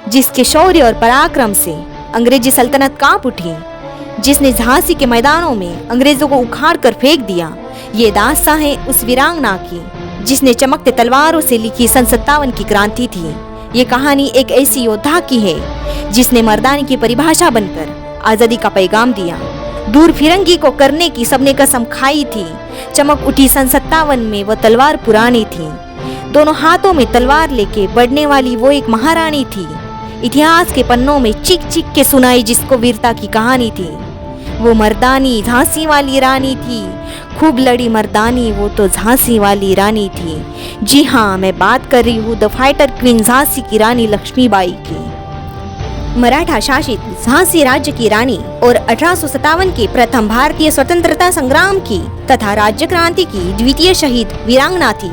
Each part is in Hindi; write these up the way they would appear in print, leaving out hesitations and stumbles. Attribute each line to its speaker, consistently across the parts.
Speaker 1: जिसके शौर्य और पराक्रम से अंग्रेजी सल्तनत कांप उठी, जिसने झांसी के मैदानों में अंग्रेजों को उखाड़ कर फेंक दिया। ये दास्तां है उस वीरांगना की जिसने चमकते तलवारों से लिखी सन 57 की क्रांति थी। ये कहानी एक ऐसी योद्धा की है जिसने मर्दानी की परिभाषा बनकर आजादी का पैगाम दिया। दूर फिरंगी को करने की सबने कसम खाई थी। चमक उठी सन 57 में वो तलवार पुरानी थी। दोनों हाथों में तलवार लेके बढ़ने वाली वो एक महारानी थी। इतिहास के पन्नों में चीख चीख के सुनाई जिसको वीरता की कहानी थी। वो मर्दानी झांसी वाली रानी थी। खूब लड़ी मर्दानी वो तो झांसी वाली रानी थी। जी हाँ, मैं बात कर रही हूँ द फाइटर क्वीन झांसी की रानी लक्ष्मीबाई की। मराठा शासित झांसी राज्य की रानी और 1857 के प्रथम भारतीय स्वतंत्रता संग्राम की तथा राज्य क्रांति की द्वितीय शहीद वीरांगना थी।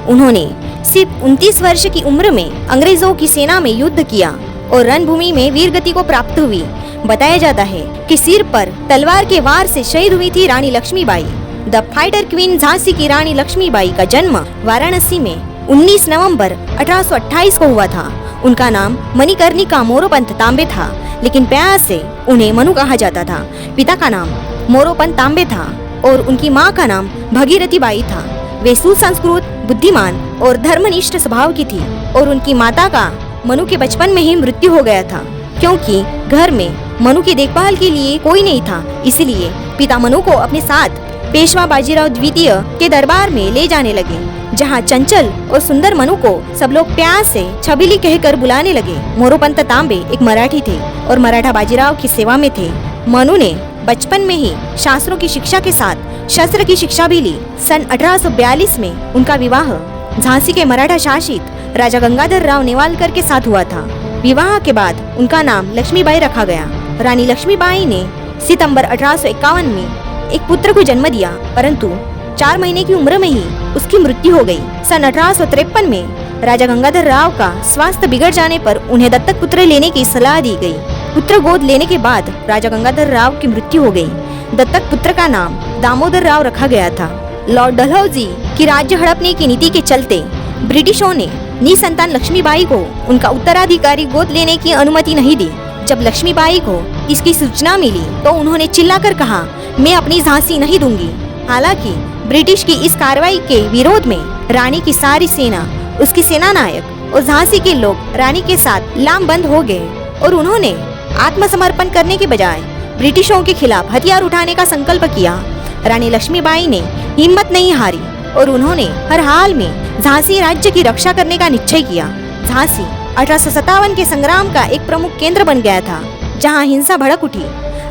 Speaker 1: उन्होंने सिर्फ 29 वर्ष की उम्र में अंग्रेजों की सेना में युद्ध किया और रणभूमि में वीरगति को प्राप्त हुई। बताया जाता है कि सिर पर तलवार के वार से शहीद हुई थी Rani Lakshmibai. The fighter queen Jhansi की रानी लक्ष्मीबाई का जन्म वाराणसी में 19 नवंबर 1828 को हुआ था। उनका नाम मणिकर्णिका मोरोपंत तांबे था, लेकिन प्यार से उन्हें मनु कहा जाता था। पिता का नाम मोरोपंत तांबे था और उनकी माँ का नाम भगीरथी बाई था। वे सुसंस्कृत, बुद्धिमान और धर्मनिष्ठ स्वभाव की थी और उनकी माता का मनु के बचपन में ही मृत्यु हो गया था, क्योंकि घर में मनु की देखभाल के लिए कोई नहीं था। इसलिए पिता मनु को अपने साथ पेशवा बाजीराव द्वितीय के दरबार में ले जाने लगे, जहां चंचल और सुंदर मनु को सब लोग प्यार से छबीली कहकर बुलाने लगे। मोरोपंत तांबे एक मराठी थे और मराठा बाजीराव की सेवा में थे। मनु ने बचपन में ही शास्त्रों की शिक्षा के साथ शस्त्र की शिक्षा भी ली। सन 1842 में उनका विवाह झांसी के मराठा शासित राजा गंगाधर राव नेवालकर के साथ हुआ था। विवाह के बाद उनका नाम लक्ष्मीबाई रखा गया। रानी लक्ष्मीबाई ने सितंबर 1851 में एक पुत्र को जन्म दिया, परंतु 4 महीने की उम्र में ही उसकी मृत्यु हो गई। सन 1853 में राजा गंगाधर राव का स्वास्थ्य बिगड़ जाने पर उन्हें दत्तक पुत्र लेने की सलाह दी गई। पुत्र गोद लेने के बाद राजा गंगाधर राव की मृत्यु हो गई। दत्तक पुत्र का नाम दामोदर राव रखा गया था। लॉर्ड डलहौजी की राज्य हड़पने की नीति के चलते ब्रिटिशों ने निसंतान लक्ष्मीबाई को उनका उत्तराधिकारी गोद लेने की अनुमति नहीं दी। जब लक्ष्मीबाई को इसकी सूचना मिली तो उन्होंने चिल्लाकर कहा, मैं अपनी झांसी नहीं दूंगी। हालांकि ब्रिटिश की इस कार्रवाई के विरोध में रानी की सारी सेना, उसकी सेना नायक और झांसी के लोग रानी के साथ लामबंद हो गए और उन्होंने आत्मसमर्पण करने के बजाय ब्रिटिशों के खिलाफ हथियार उठाने का संकल्प किया। रानी लक्ष्मीबाई ने हिम्मत नहीं हारी और उन्होंने हर हाल में झांसी राज्य की रक्षा करने का निश्चय किया। झांसी 1857 के संग्राम का एक प्रमुख केंद्र बन गया था, जहां हिंसा भड़क उठी।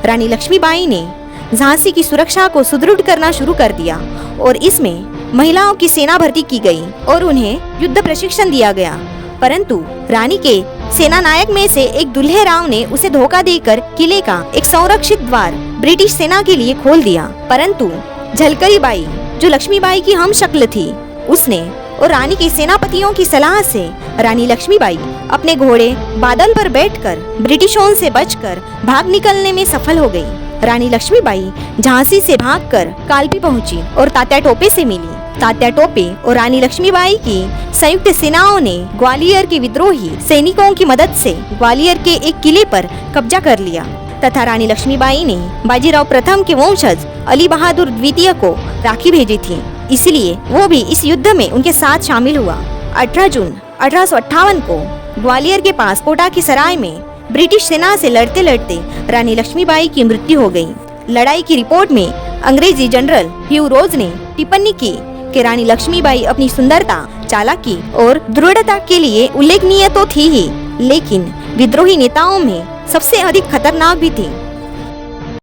Speaker 1: रानी लक्ष्मीबाई ने झांसी की सुरक्षा को सुदृढ़ करना शुरू कर दिया और इसमें महिलाओं की सेना भर्ती की गई और उन्हें युद्ध प्रशिक्षण दिया गया। परंतु रानी के सेना नायक में से एक दुल्हे राव ने उसे धोखा देकर किले का एक संरक्षित द्वार ब्रिटिश सेना के लिए खोल दिया। परंतु झलकरी बाई, जो लक्ष्मीबाई की हमशक्ल थी, उसने और रानी के सेनापतियों की सलाह से रानी लक्ष्मीबाई अपने घोड़े बादल पर बैठकर ब्रिटिशों से बचकर भाग निकलने में सफल हो गई। रानी लक्ष्मीबाई झांसी से भागकर कालपी पहुंची और तात्या टोपे से मिली। तात्या टोपे और रानी लक्ष्मीबाई की संयुक्त सेनाओं ने ग्वालियर के विद्रोही सैनिकों की मदद से ग्वालियर के एक किले पर कब्जा कर लिया तथा रानी लक्ष्मीबाई ने बाजीराव प्रथम के वंशज अली बहादुर द्वितीय को राखी भेजी थी, इसलिए वो भी इस युद्ध में उनके साथ शामिल हुआ। 18 जून 1858 को ग्वालियर के पास कोटा की सराय में ब्रिटिश सेना से लड़ते लड़ते रानी लक्ष्मीबाई की मृत्यु हो गई। लड़ाई की रिपोर्ट में अंग्रेजी जनरल ह्यू रोज ने टिप्पणी की कि रानी लक्ष्मीबाई अपनी सुंदरता, चालाकी और दृढ़ता के लिए उल्लेखनीय तो थी ही, लेकिन विद्रोही नेताओं में सबसे अधिक खतरनाक भी थी।